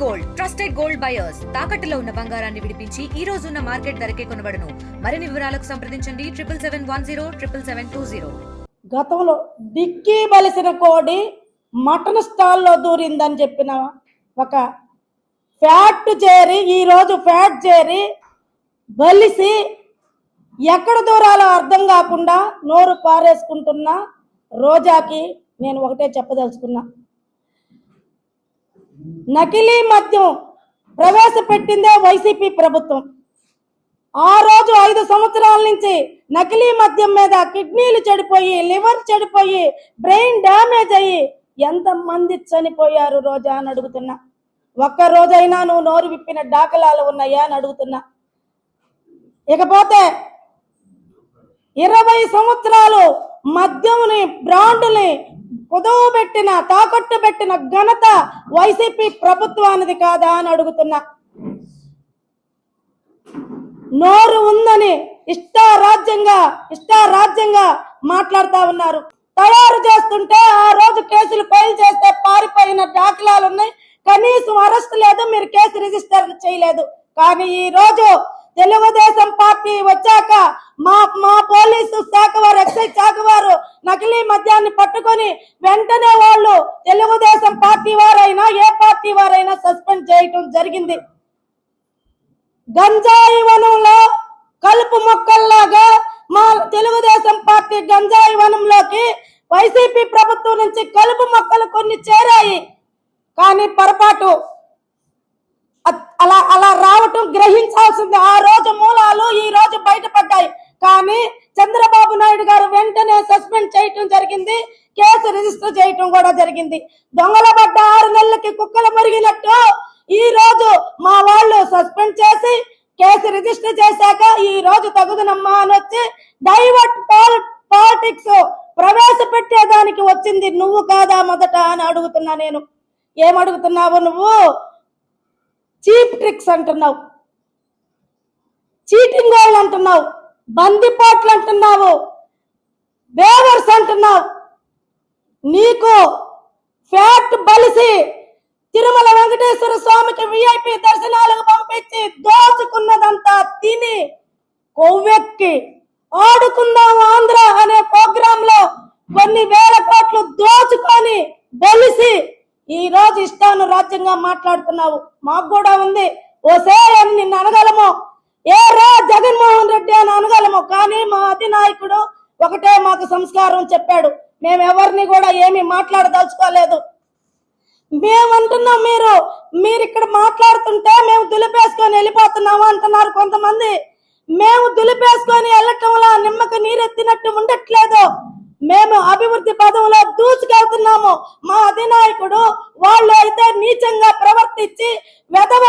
Gold trusted gold buyers తాకట్టులో ఉన్న బంగారాన్ని విడిపించి ఈ రోజు ఉన్న మార్కెట్ ధరకే కొనబడును. మరిన్ని వివరాలకు సంప్రదించండి 7771077720. గతంలో డిక్కీ బలిసిన కోడి మటన్ స్టాల్లో దూరిందని చెప్పిన ఒక ఫ్యాట్ చేరి ఈరోజు ఫ్యాట్ చేరి బలిసి ఎక్కడ దూరాలో అర్థం కాకుండా నోరు పారేసుకుంటున్న రోజాకి నేను ఒకటే చెప్పదలుచుకున్నా. నకిలీ మద్యం ప్రవేశపెట్టిందే వైసీపీ ప్రభుత్వం. ఆ రోజు 5 సంవత్సరాల నుంచి నకిలీ మద్యం మీద కిడ్నీలు చెడిపోయి, లివర్ చెడిపోయి, బ్రెయిన్ డ్యామేజ్ అయ్యి ఎంతమంది చనిపోయారు రోజా అని అడుగుతున్నా. ఒక్క రోజైనా నువ్వు నోరు విప్పిన దాఖలాలు ఉన్నాయా అని అడుగుతున్నా. ఇకపోతే 20 సంవత్సరాలు మద్యంని బ్రాండ్ని కుదవబెట్టిన, తాకట్టు పెట్టిన ఘనత వైసీపీ ప్రభుత్వానిది కాదా అని అడుగుతున్నా. నోరు ఉందని ఇష్టారాజ్యంగా మాట్లాడుతా ఉన్నారు. తయారు చేస్తుంటే ఆ రోజు కేసులు ఫైల్ చేస్తే పారిపోయిన దాఖలాలు ఉన్నాయి. కనీసం అరెస్ట్ లేదు, మీరు కేసు రిజిస్టర్ చేయలేదు. కానీ ఈ రోజు తెలుగుదేశం పార్టీ వచ్చాక మా పోలీసు శాఖ వారు, ఎక్సైజ్ శాఖ వారు నకిలీ మద్యాన్ని పట్టుకొని వెంటనే వాళ్ళు తెలుగుదేశం పార్టీ వారైనా ఏ పార్టీ వారైనా సస్పెండ్ చేయటం జరిగింది. గంజాయి వనంలో కలుపు మొక్కల్లాగా మా తెలుగుదేశం పార్టీ గంజాయి వనంలోకి వైసీపీ ప్రభుత్వం నుంచి కలుపు మొక్కలు కొన్ని చేరాయి. కానీ పొరపాటు అలా రావటం గ్రహించాల్సింది. ఆ రోజు మూలాలు ఈ రోజు బయటపడ్డాయి. కానీ చంద్రబాబు నాయుడు గారు వెంటనే సస్పెండ్ చేయటం జరిగింది, కేసు రిజిస్టర్ చేయటం కూడా జరిగింది. దొంగల పడ్డ 6 నెలలకి కుక్కలు మరిగినట్టు ఈ రోజు మా వాళ్ళు సస్పెండ్ చేసి కేసు రిజిస్టర్ చేశాక ఈ రోజు తగుదనమ్మా అని వచ్చి డైవర్ట్ పాలిటిక్స్ ప్రవేశపెట్టేదానికి వచ్చింది నువ్వు కాదా మొదట అని అడుగుతున్నా. నేను ఏమడుగుతున్నావు? నువ్వు చీప్ ట్రిక్స్ అంటున్నావు, చీటింగ్ వాళ్ళు అంటున్నావు, బందిపోట్లు అంటున్నావు, బేవర్స్ అంటున్నావు. నీకు ఫ్యాట్ బలిసి తిరుమల వెంకటేశ్వర స్వామికి VIP దర్శనాలకు పంపించి దోచుకున్నదంతా తిని కొవ్వెక్కి ఆడుకుందాం ఆంధ్ర అనే ప్రోగ్రామ్ లో కొన్ని వేల కోట్లు దోచుకొని బలిసి ఈ రోజు ఇష్టాను రాజ్యంగా మాట్లాడుతున్నావు. మాకు కూడా ఉంది, ఓసే అని నిన్ను అనగలము, ఏ రా జగన్మోహన్ రెడ్డి అని అనగలము. కానీ మా అధినాయకుడు ఒకటే మాకు సంస్కారం చెప్పాడు. మేము ఎవరిని కూడా ఏమీ మాట్లాడదలుచుకోలేదు. మేమంటున్నాం, మీరు ఇక్కడ మాట్లాడుతుంటే మేము దులిపేసుకొని వెళ్ళిపోతున్నాము అంటున్నారు కొంతమంది. మేము దులిపేసుకొని వెళ్ళటంలో నిమ్మక నీరెత్తినట్టు ఉండట్లేదు. మేము అభివృద్ధి పదంలో దూసుకెళ్తున్నాము. మా అధినాయకుడు వాళ్ళు అయితే నీచంగా ప్రవర్తించి వెధవ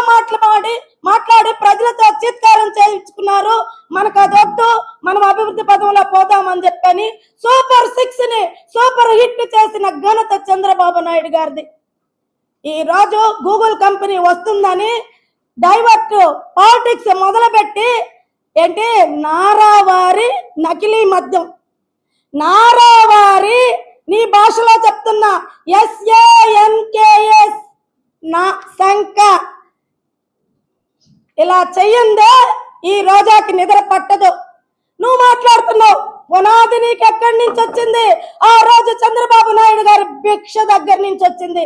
మాట్లాడి ప్రజలతో చిత్కారం చేయించుకున్నారు. మనకు అదొట్టు, మనం అభివృద్ధి పదంలో పోదామని చెప్పని సూపర్ 6 ని సూపర్ హిట్ చేసిన ఘనత చంద్రబాబు నాయుడు గారిది. ఈ రోజు గూగుల్ కంపెనీ వస్తుందని డైవర్ట్ పాలిటిక్స్ మొదలుపెట్టి ఏంటి నారావారి నకిలీ మద్యం, నారావారి నీ భాషలో చెప్తున్నా SANKS నా శంక ఇలా చెయ్యందే ఈ రోజాకి నిద్ర పట్టదు. నువ్వు మాట్లాడుతున్నావు, పునాది నీకు ఎక్కడి నుంచి వచ్చింది? ఆ రోజు చంద్రబాబు నాయుడు గారి భిక్ష దగ్గర నుంచి వచ్చింది.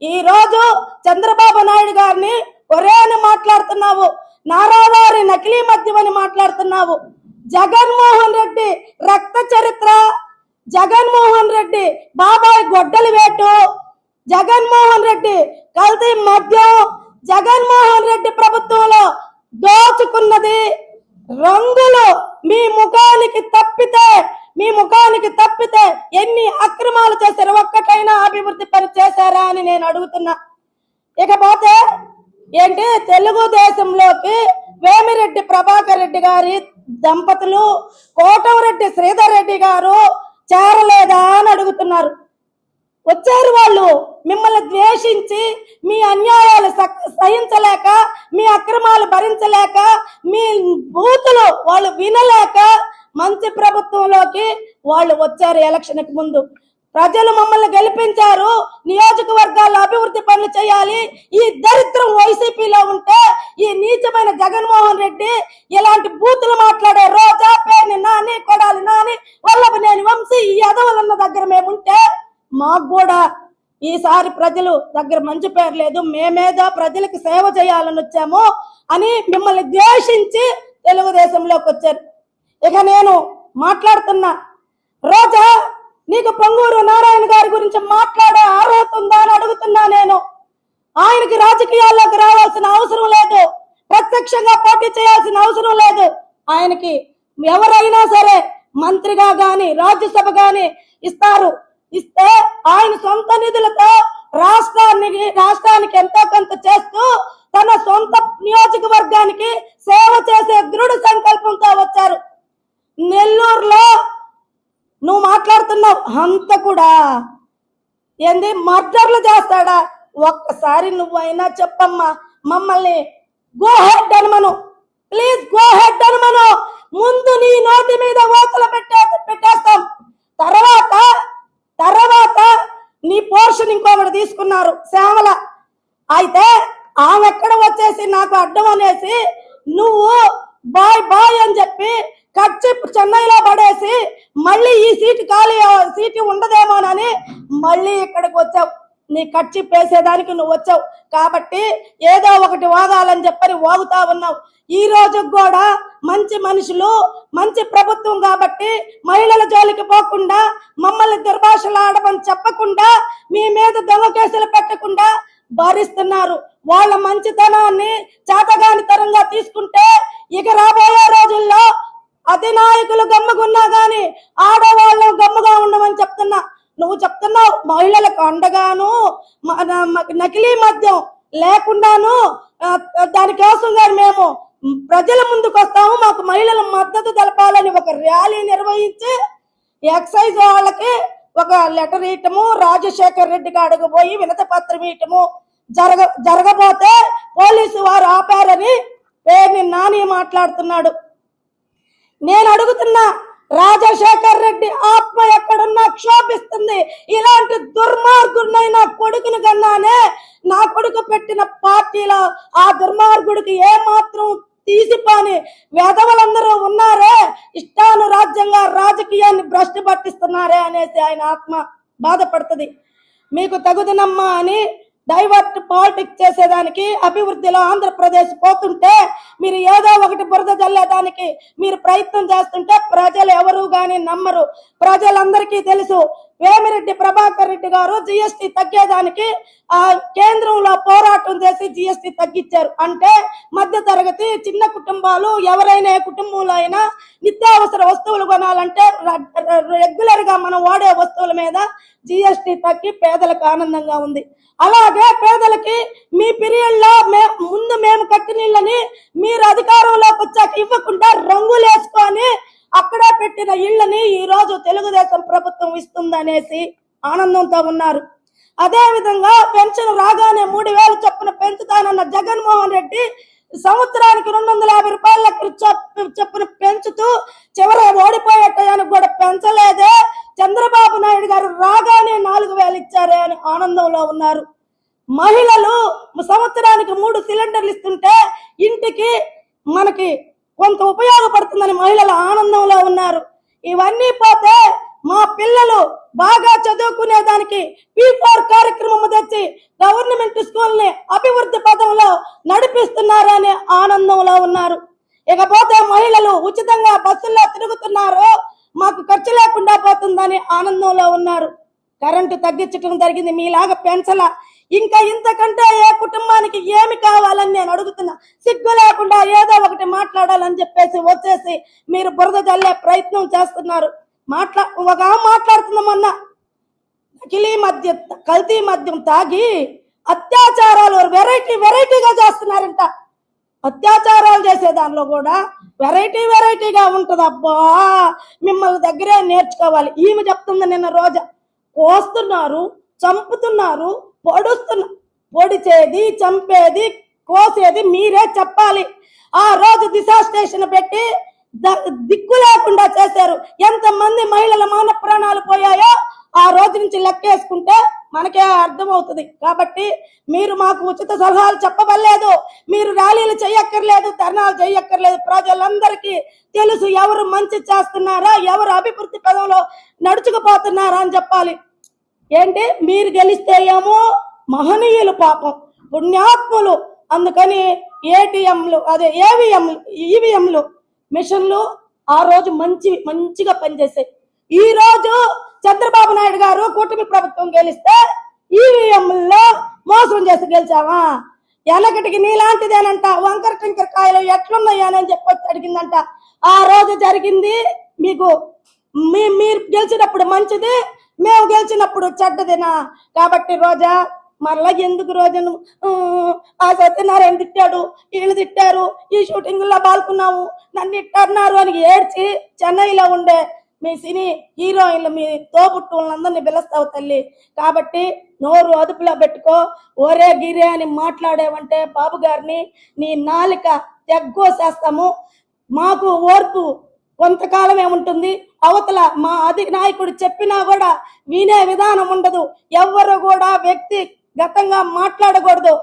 ఈ రోజు చంద్రబాబు నాయుడు గారిని ఒరే అని మాట్లాడుతున్నావు, నారావారి నకిలీ మద్యం అని మాట్లాడుతున్నావు. జగన్మోహన్ రెడ్డి రక్త చరిత్ర, జగన్మోహన్ రెడ్డి బాబాయ్ గొడ్డలి వేటు, జగన్మోహన్ రెడ్డి కల్తీ మద్యం, జగన్మోహన్ రెడ్డి ప్రభుత్వంలో దోచుకున్నది రంగులు మీ ముఖానికి తప్పితే ఎన్ని అక్రమాలు చేశారు? ఒక్కటైనా అభివృద్ధి పని చేశారా అని నేను అడుగుతున్నా. ఇకపోతే ఏంటి, తెలుగుదేశంలోకి వేమిరెడ్డి ప్రభాకర్ రెడ్డి గారి దంపతులు కోటంరెడ్డి శ్రీధర్ రెడ్డి గారు చేరలేదా అని అడుగుతున్నారు. వచ్చారు. వాళ్ళు మిమ్మల్ని ద్వేషించి మీ అన్యాయాలు సహించలేక, మీ అక్రమాలు భరించలేక, మీ బూతులు వాళ్ళు వినలేక మంచి ప్రభుత్వంలోకి వాళ్ళు వచ్చారు ఎలక్షన్కి ముందు. ప్రజలు మమ్మల్ని గెలిపించారు, నియోజకవర్గాల్లో అభివృద్ధి పనులు చేయాలి. ఈ దరిద్రం వైసీపీలో ఉంటే ఈ నీచమైన జగన్మోహన్ రెడ్డి ఇలాంటి బూతులు మాట్లాడే రోజా, పేర్ని నాని, కొడాలి నాని, వల్లభనేని వంశీ ఈ ఎదవలన్న దగ్గర మేముంటే మాకు కూడా ఈసారి ప్రజలు దగ్గర మంచి పేరు లేదు, మేమేదో ప్రజలకు సేవ చేయాలని వచ్చాము అని మిమ్మల్ని ద్వేషించి తెలుగుదేశంలోకి వచ్చారు. ఇక నేను మాట్లాడుతున్నా, రోజా నీకు పొంగూరు నారాయణ గారి గురించి మాట్లాడే అర్హత ఉందా అని అడుగుతున్నా. నేను ఆయనకి రాజకీయాల్లోకి రావాల్సిన అవసరం లేదు, ప్రత్యక్షంగా పోటీ చేయాల్సిన అవసరం లేదు. ఆయనకి ఎవరైనా సరే మంత్రిగా గాని రాజ్యసభ గాని ఇస్తారు. ఇస్తే ఆయన సొంత నిధులతో రాష్ట్రానికి ఎంతో కొంత చేస్తూ తన సొంత నియోజకవర్గానికి సేవ చేసే దృఢ సంకల్పంతో వచ్చారు. నెల్లూరులో నువ్వు మాట్లాడుతున్నావు, అంత కూడా ఏంది మర్డర్లు చేస్తాడా? ఒక్కసారి నువ్వైనా చెప్పమ్మా, మమ్మల్ని గో హెడ్ అనమను, ప్లీజ్ గో హెడ్ అనమను. ముందు నీ నోటి మీద ఓతలు పెట్టేస్తాం, తర్వాత నీ పోర్షన్ ఇంకొకటి తీసుకున్నారు శ్యామల. అయితే ఆమె ఎక్కడ వచ్చేసి నాకు అడ్డం అనేసి నువ్వు బాయ్ బాయ్ అని చెప్పి కచ్చిప్ చెన్నైలో పడేసి మళ్ళీ ఈ సీటు ఉండదేమోనని మళ్ళీ ఇక్కడికి వచ్చావు. నీ కచ్చిప్ వేసేదానికి నువ్వు వచ్చావు కాబట్టి ఏదో ఒకటి వాగాలని చెప్పని వాగుతా ఉన్నావు. ఈ రోజు కూడా మంచి మనుషులు, మంచి ప్రభుత్వం కాబట్టి మహిళల జోలికి పోకుండా, మమ్మల్ని దుర్భాషలాడమని చెప్పకుండా, మీ మీద దొంగ కేసులు పెట్టకుండా భరిస్తున్నారు. వాళ్ళ మంచితనాన్ని చేతగానితరంగా తీసుకుంటే ఇక రాబోయే రోజుల్లో అధినాయకులు గమ్ముగున్నా గాని ఆడవాళ్ళు గమ్ముగా ఉండమని చెప్తున్నా. నువ్వు చెప్తున్నావు మహిళలకు అండగాను నకిలీ మద్యం లేకుండాను దానికోసం గాని మేము ప్రజల ముందుకు వస్తాము, మాకు మహిళల మద్దతు తెలపాలని ఒక ర్యాలీ నిర్వహించి ఎక్సైజ్ వాళ్ళకి ఒక లెటర్ ఇయటము, రాజశేఖర్ రెడ్డి కాడకు పోయి వినతి పత్రం ఇయటము జరగబోతే పోలీసు వారు ఆపారని పేరుని నాని మాట్లాడుతున్నాడు. నేను అడుగుతున్నా, రాజశేఖర్ రెడ్డి ఆత్మ ఎక్కడున్నా క్షోభిస్తుంది. ఇలాంటి దుర్మార్గుడినైన కొడుకుని కన్నానే నా కొడుకు పెట్టిన పార్టీలో ఆ దుర్మార్గుడికి ఏ మాత్రం తీసిపోని వెధవలందరూ ఉన్నారే, ఇష్టానురాజ్యంగా రాజకీయాన్ని భ్రష్టు పట్టిస్తున్నారే అనేసి ఆయన ఆత్మ బాధపడుతుంది. మీకు తగుదనమ్మా అని డైవర్ట్ పాలిటిక్స్ చేసేదానికి అభివృద్ధిలో ఆంధ్రప్రదేశ్ పోతుంటే మీరు ఏదో ఒకటి బురద జల్లేదానికి మీరు ప్రయత్నం చేస్తుంటే ప్రజలు ఎవరు గాని నమ్మరు. ప్రజలందరికీ తెలుసు, వేమిరెడ్డి ప్రభాకర్ రెడ్డి గారు జిఎస్టీ తగ్గేదానికి కేంద్రంలో పోరాటం చేసి జిఎస్టీ తగ్గించారు. అంటే మధ్య తరగతి చిన్న కుటుంబాలు ఎవరైనా కుటుంబంలో అయినా నిత్యావసర వస్తువులు కొనాలంటే రెగ్యులర్ గా మనం వాడే వస్తువుల మీద జిఎస్టీ తగ్గి పేదలకు ఆనందంగా ఉంది. అలాగే పేదలకి మీ పీరియడ్ లో ముందు మేము కట్టినీళ్ళని మీరు అధికారంలోకి వచ్చాక ఇవ్వకుండా రంగులు వేసుకొని అక్కడే పెట్టిన ఇళ్లని ఈ రోజు తెలుగుదేశం ప్రభుత్వం ఇస్తుందనేసి ఆనందంతో ఉన్నారు. అదే విధంగా పెన్షన్ రాగానే 3000 చొప్పున పెంచుతానన్న జగన్మోహన్ రెడ్డి సంవత్సరానికి 250 రూపాయల చొప్పున పెంచుతూ చివరి ఓడిపోయే టయానికి కూడా పెంచలేదే. చంద్రబాబు నాయుడు గారు రాగానే 4000 ఇచ్చారే అని ఆనందంలో ఉన్నారు. మహిళలు సంవత్సరానికి 3 సిలిండర్లు ఇస్తుంటే ఇంటికి మనకి కొంత ఉపయోగపడుతుందని మహిళలు ఆనందంలో ఉన్నారు. ఇవన్నీ పోతే మా పిల్లలు బాగా చదువుకునేదానికి P4 కార్యక్రమం తెచ్చి గవర్నమెంట్ స్కూల్ ని అభివృద్ధి పదంలో నడిపిస్తున్నారనే ఆనందంలో ఉన్నారు. ఇకపోతే మహిళలు ఉచితంగా బస్సుల్లో తిరుగుతున్నారు, మాకు ఖర్చు లేకుండా పోతుందని ఆనందంలో ఉన్నారు. కరెంటు తగ్గించడం జరిగింది, మీలాగా పెంచలా. ఇంకా ఇంతకంటే ఏ కుటుంబానికి ఏమి కావాలని నేను అడుగుతున్నా. సిగ్గు లేకుండా ఏదో ఒకటి మాట్లాడాలని చెప్పేసి వచ్చేసి మీరు బురద జల్లే ప్రయత్నం చేస్తున్నారు. ఒక మాట్లాడుతున్నామన్నా కల్తీ మద్యం తాగి అత్యాచారాలు వెరైటీగా చేస్తున్నారంట. అత్యాచారాలు చేసే దానిలో కూడా వెరైటీగా ఉంటది. అబ్బా, మిమ్మల్ని దగ్గరే నేర్చుకోవాలి. ఈమె చెప్తుంది, నిన్న రోజా కోస్తున్నారు, చంపుతున్నారు, పొడిచేది, చంపేది, కోసేది మీరే చెప్పాలి. ఆ రోజు దిశ స్టేషన్ పెట్టి దిక్కు లేకుండా చేశారు. ఎంతమంది మహిళల మాన ప్రాణాలు పోయాయో ఆ రోజు నుంచి లెక్కేసుకుంటే మనకే అర్థమవుతుంది. కాబట్టి మీరు మాకు ఉచిత సలహాలు చెప్పవలేదు, మీరు ర్యాలీలు చేయక్కర్లేదు, ధర్నాలు చేయక్కర్లేదు. ప్రజలందరికీ తెలుసు ఎవరు మంచి చేస్తున్నారా, ఎవరు అభివృద్ధి పదంలో నడుచుకుపోతున్నారా అని చెప్పాలి. ఏంటి మీరు గెలిస్తే ఏమో మహనీయులు, పాపం పుణ్యాత్ములు, అందుకని ఏటీఎంలు అదే ఈవీఎంలు మిషన్లు ఆ రోజు మంచిగా పనిచేసాయి. ఈ రోజు చంద్రబాబు నాయుడు గారు కూటమి ప్రభుత్వం గెలిస్తే ఈవీఎంలో మోసం చేసి గెలిచావా? వెనకటికి నీలాంటిదేనంట, వంకర టింకర కాయలు ఎట్లున్నాయని చెప్పి అడిగిందంట. ఆ రోజు జరిగింది మీకు, మీరు గెలిచినప్పుడు మంచిది, మేము గెలిచినప్పుడు చెడ్డదినా? కాబట్టి రోజా మరలా ఎందుకు రోజను ఆ సత్యనారాయణ తిట్టాడు, వీళ్ళు తిట్టారు, ఈ షూటింగ్లో పాల్గొన్నాము, నన్ను ఇట్టన్నారు అని ఏడ్చి చెన్నైలో ఉండే మీ సినీ హీరోయిన్లు, మీ తోబుట్టులందరినీ పిలుస్తావు తల్లి. కాబట్టి నోరు అదుపులో పెట్టుకో. ఒరే గిరే అని మాట్లాడేవంటే బాబు గారిని నీ నాలిక తెగ్గోసేస్తాము. మాకు ఓర్పు కొంతకాలమే ఉంటుంది. అవతల మా అధినాయకుడు చెప్పినా కూడా వినే విధానం ఉండదు. ఎవ్వరు కూడా వ్యక్తిగతంగా మాట్లాడకూడదు.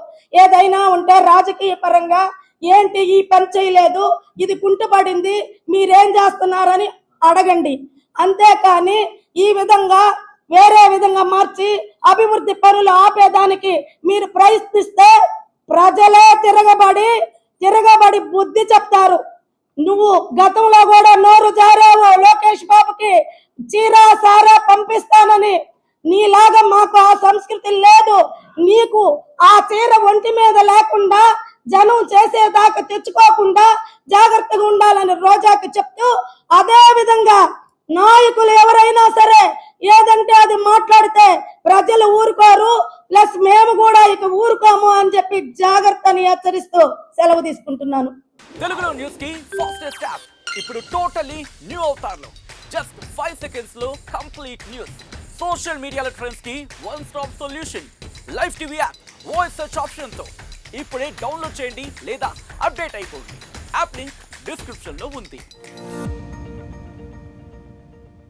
ఏదైనా ఉంటే రాజకీయ పరంగా ఏంటి ఈ పని చేయలేదు, ఇది కుంటుపడింది, మీరేం చేస్తున్నారని అడగండి. అంతేకాని ఈ విధంగా వేరే విధంగా మార్చి అభివృద్ధి పనులు ఆపేదానికి మీరు ప్రయత్నిస్తే ప్రజలే తిరగబడి బుద్ధి చెప్తారు. నువ్వు గతంలో కూడా నోరు జారావు లోకేష్ బాబుకి చీరా సారా పంపిస్తానని. నీలాగా మాకు ఆ సంస్కృతి లేదు. నీకు ఆ చీర ఒంటి మీద లేకుండా జనం చేసేదాకా తెచ్చుకోకుండా జాగ్రత్తగా ఉండాలని రోజాకి చెప్తూ, అదే విధంగా నాయకులు ఎవరైనా సరే ఏదంటే అది మాట్లాడితే ప్రజలు ఊరుకోరు, ప్లస్ మేము కూడా ఇక ఊరుకోము అని చెప్పి జాగ్రత్తని హెచ్చరిస్తూ సెలవు తీసుకుంటున్నాను. తెలుగులో న్యూస్ కి ఫాస్టెస్ట్ యాప్ ఇప్పుడు టోటలీ న్యూ అవతార్లో జస్ట్ 5 seconds లో కంప్లీట్ న్యూస్. సోషల్ మీడియాలో ట్రెండ్స్ కి one stop solution. Live TV app voice search option తో ఇప్పుడే డౌన్లోడ్ చేయండి లేదా అప్డేట్ అయిపోండి. యాప్ లింక్ డిస్క్రిప్షన్ లో ఉంది.